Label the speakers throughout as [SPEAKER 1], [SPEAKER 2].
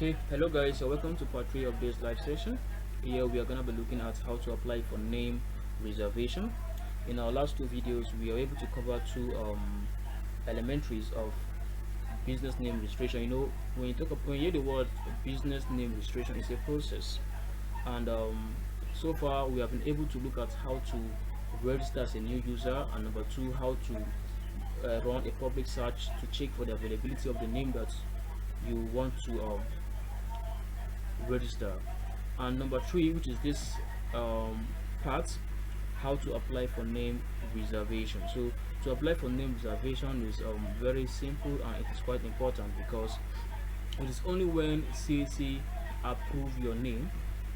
[SPEAKER 1] Okay, hello guys, so welcome to part 3 of this live session. Here we are going to be looking at how to apply for name reservation. In our last two videos we are able to cover two elementaries of business name registration. When you hear the word business name registration, it's a process, and so far we have been able to look at how to register as a new user, and number two, how to run a public search to check for the availability of the name that you want to register, and number three, which is this part, how to apply for name reservation. So to apply for name reservation is very simple, and it is quite important because it is only when CAC approve your name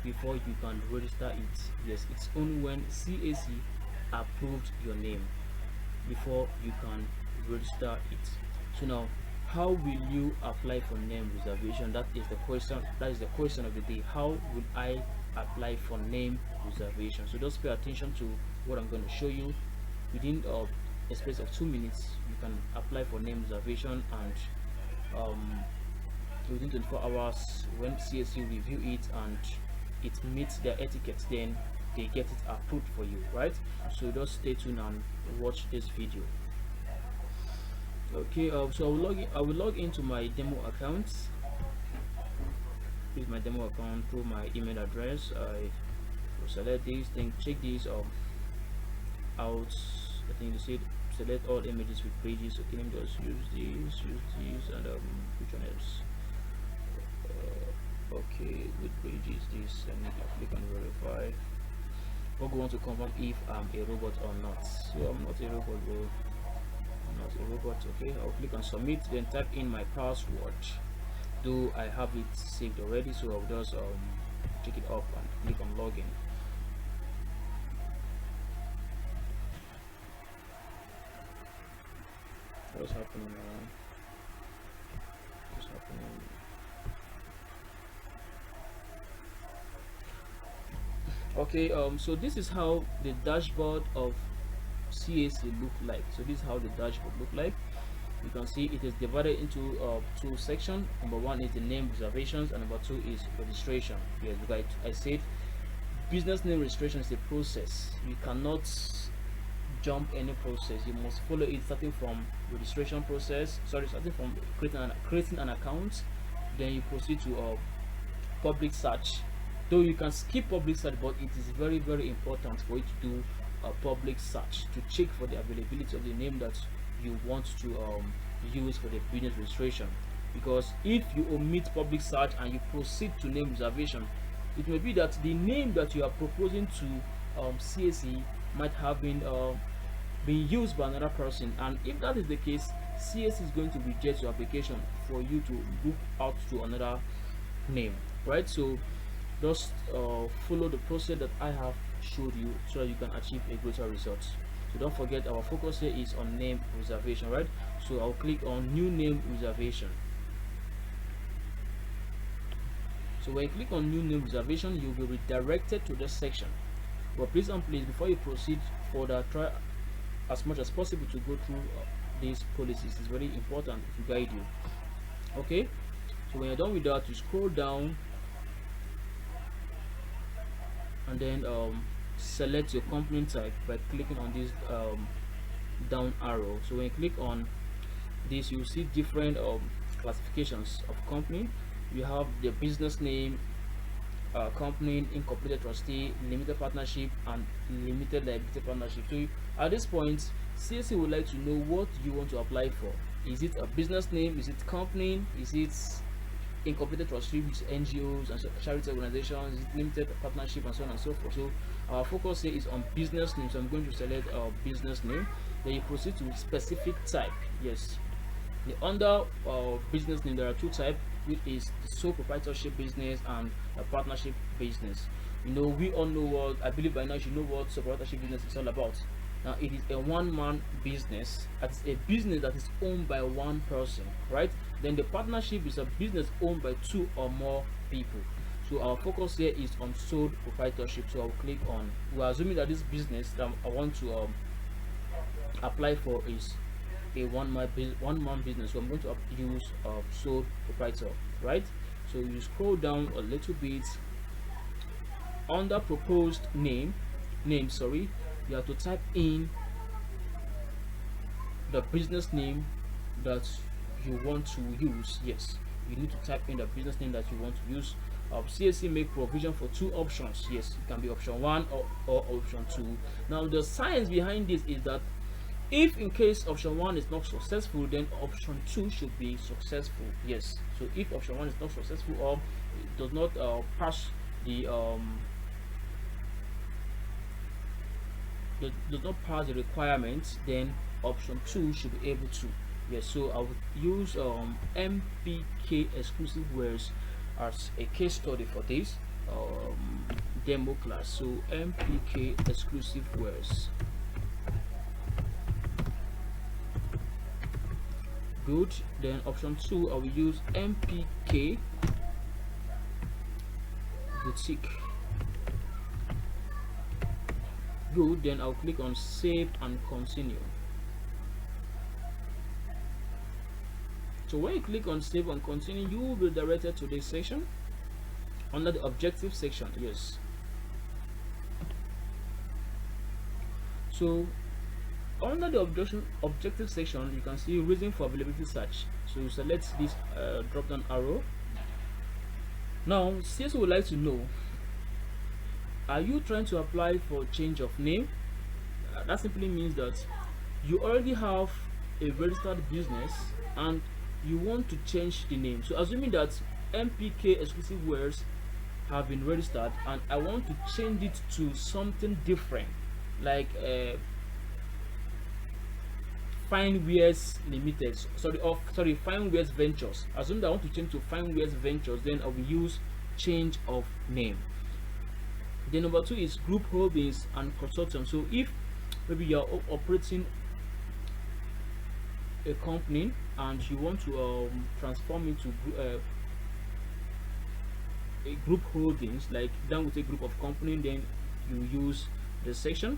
[SPEAKER 1] before you can register it. Yes, it's only when CAC approved your name before you can register it. So now, how will you apply for name reservation? That is the question of the day. How will I apply for name reservation? So just pay attention to what I'm going to show you. Within a space of 2 minutes you can apply for name reservation, and within 24 hours, when CSU review it and it meets their etiquette, then they get it approved for you, right? So just stay tuned and watch this video. Okay, so I will log into my demo account. This is my demo account through my email address. I will select this, then check this out. I think you see select all images with pages. Okay, let me just use this, and which one else? Okay, with pages, this, and click on verify. We're going to confirm if I'm a robot or not. So I'm not a robot, though. Not a robot. Okay, I'll click on submit, then type in my password, though I have it saved already, so I'll just check it off and click on login. What's happening now? What's happening? Okay, so this is how the dashboard of CAC look like. So this is how the dashboard look like. You can see it is divided into two sections. Number one is the name reservations, and number two is registration. Yes, because I said business name registration is a process. You cannot jump any process. You must follow it, starting from registration process. Starting from creating an account, then you proceed to public search. Though you can skip public search, but it is very, very important for you to do a public search to check for the availability of the name that you want to use for the business registration. Because if you omit public search and you proceed to name reservation, it may be that the name that you are proposing to CAC might have been used by another person, and if that is the case, CAC is going to reject your application for you to look out to another name, right? So just follow the process that I have showed you so that you can achieve a greater result. So don't forget, our focus here is on name reservation, right? So I'll click on new name reservation. So when you click on new name reservation, you'll be redirected to this section. But please and please, before you proceed further, try as much as possible to go through these policies. It's very important to guide you. Okay, so when you're done with that, you scroll down and then select your company type by clicking on this down arrow. So when you click on this, you see different classifications of company. You have the business name, company, incorporated trustee, limited partnership, and limited liability partnership. So at this point, CAC would like to know what you want to apply for. Is it a business name? Is it company? Is it incorporated trustee, which is NGOs and charity organizations? Is it limited partnership, and so on and so forth? So our focus here is on business name. So I'm going to select our business name. Then you proceed to specific type. Yes, under business name there are two types, which is the sole proprietorship business and a partnership business. We all know what, I believe by now you know what sole proprietorship business is all about. Now it is a one-man business. That is a business that is owned by one person, right? Then the partnership is a business owned by two or more people. So our focus here is on sole proprietorship. So I'll click on, we're assuming that this business that I want to apply for is a one-man business, so I'm going to use sole proprietor, right? So you scroll down a little bit. Under proposed name, sorry, you have to type in the business name that you want to use. Yes, you need to type in the business name that you want to use. CAC make provision for two options. Yes, it can be option 1 or option 2. Now the science behind this is that if in case option 1 is not successful, then option 2 should be successful. Yes, so if option 1 is not successful or it does not pass the does not pass the requirements, then option 2 should be able to. Yes, so I would use MPK exclusive wares as a case study for this demo class. So MPK exclusive wares. Good. Then option 2, I will use MPK boutique. Good. Then I'll click on save and continue. So when you click on save and continue, you will be directed to this section under the objective section. Yes, so under the objective section, you can see reason for availability search. So you select this drop down arrow. Now CAC would like to know, are you trying to apply for change of name? That simply means that you already have a registered business and you want to change the name. So assuming that MPK exclusive wares have been registered and I want to change it to something different, like Fine Wares Limited, Fine Wares Ventures. Assume that I want to change to Fine Wares Ventures, then I will use change of name. Then number 2 is group holdings and consortium. So if maybe you are operating a company and you want to transform into a group holdings, like down with a group of company, then you use the section.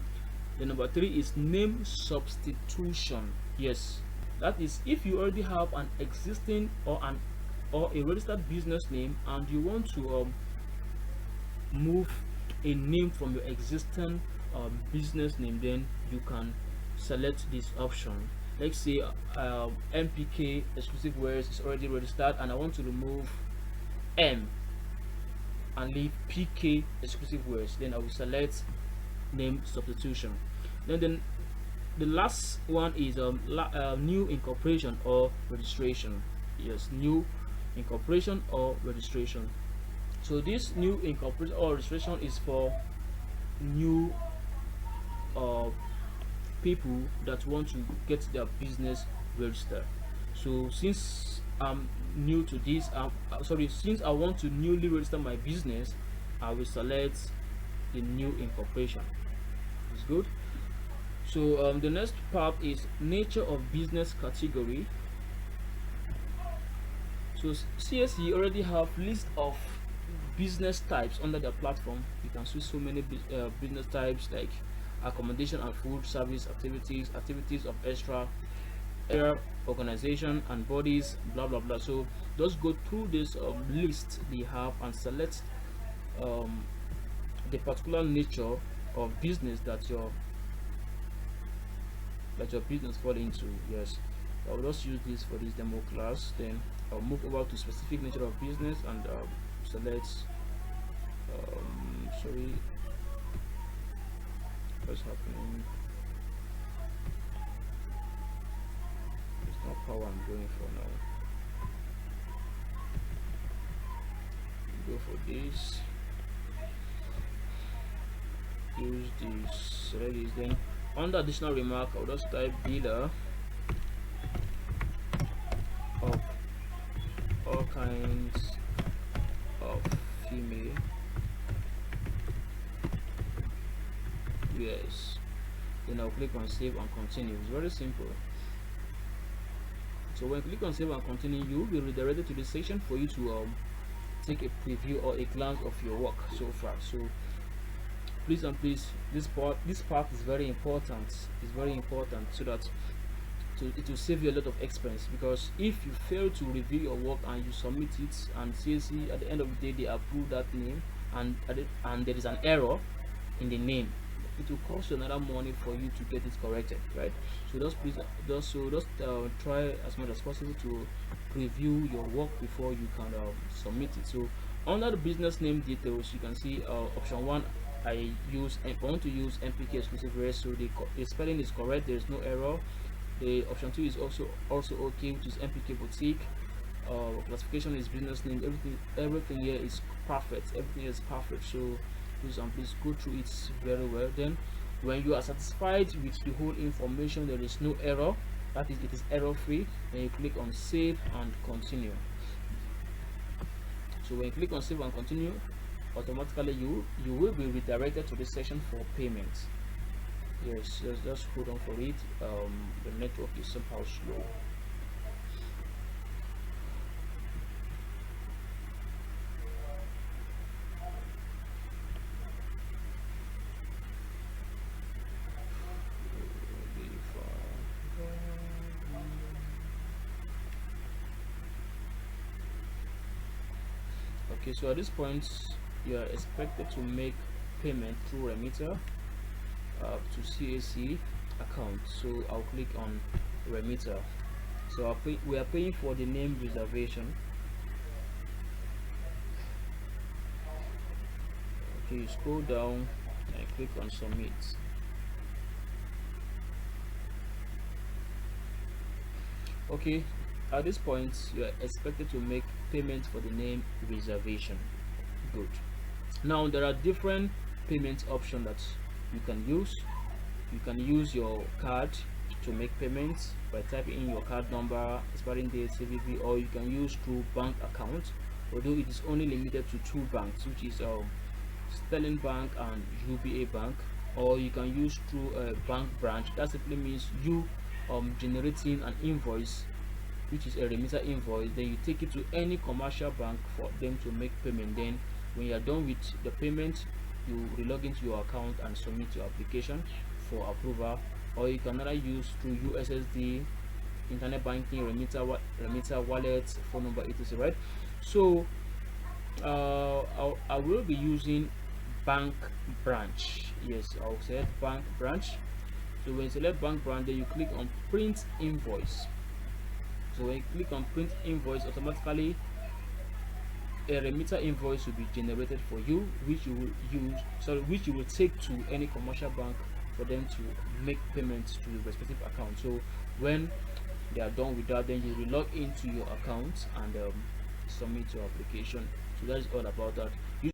[SPEAKER 1] Then number 3 is name substitution. Yes, that is if you already have an existing or a registered business name and you want to move a name from your existing business name, then you can select this option. Let's say MPK exclusive wares is already registered and I want to remove M and leave PK exclusive wares, then I will select name substitution. Then the last one is new incorporation or registration. Yes, new incorporation or registration. So this new incorporation or registration is for new people that want to get their business registered. So since I'm new to this, since I want to newly register my business, I will select the new incorporation. It's good. So the next part is nature of business category. So CAC already have list of business types under their platform. You can see so many business types like accommodation and food service activities, activities of extra organization and bodies, blah blah blah. So just go through this list they have and select the particular nature of business that your business fall into. Yes, I'll just use this for this demo class. Then I'll move over to specific nature of business and select sorry, what's happening? It's not power I'm going for now. Go for this, use this, select this. Then under additional remark, I'll just type dealer of all kinds of female. Yes, then I'll click on save and continue. It's very simple. So when you click on save and continue, you will be redirected to this section for you to take a preview or a glance of your work so far. So please and please, this part is very important. It's very important so that it will save you a lot of expense, because if you fail to review your work and you submit it and CAC at the end of the day they approve that name, and and there is an error in the name, it will cost you another money for you to get it corrected, right? So just please just try as much as possible to review your work before you can submit it. So under the business name details, you can see option 1, I want to use MPK exclusive rest, so the spelling is correct, there is no error. The option 2 is also okay, which is MPK boutique. Classification is business name. Everything here is perfect. Everything is perfect. So please go through it very well. Then when you are satisfied with the whole information, there is no error, that is, it is error free, then you click on save and continue. So when you click on save and continue, automatically you will be redirected to this section for payment. Yes, just hold on for it. The network is somehow slow. Okay, so at this point you are expected to make payment through remitter to CAC account. So I'll click on remitter. So we are paying for the name reservation. Okay, you scroll down and click on submit. Okay, at this point you are expected to make payment for the name reservation. Good. Now there are different payment options that you can use. You can use your card to make payments by typing in your card number, expiring date, CVV, or you can use through bank account, although it is only limited to 2 banks, which is Sterling Bank and UBA Bank. Or you can use through a bank branch. That simply means you generating an invoice, which is a remitter invoice, then you take it to any commercial bank for them to make payment. Then when you are done with the payment, you relog into your account and submit your application for approval. Or you can either use through USSD, internet banking, remitter wallet, phone number, etc. Right? So I will be using bank branch. Yes, I'll select bank branch. So when you select bank branch, then you click on print invoice. So when you click on print invoice, automatically a remitter invoice will be generated for you, which you will take to any commercial bank for them to make payments to your respective account. So when they are done with that, then you will log into your account and submit your application. So that is all about that.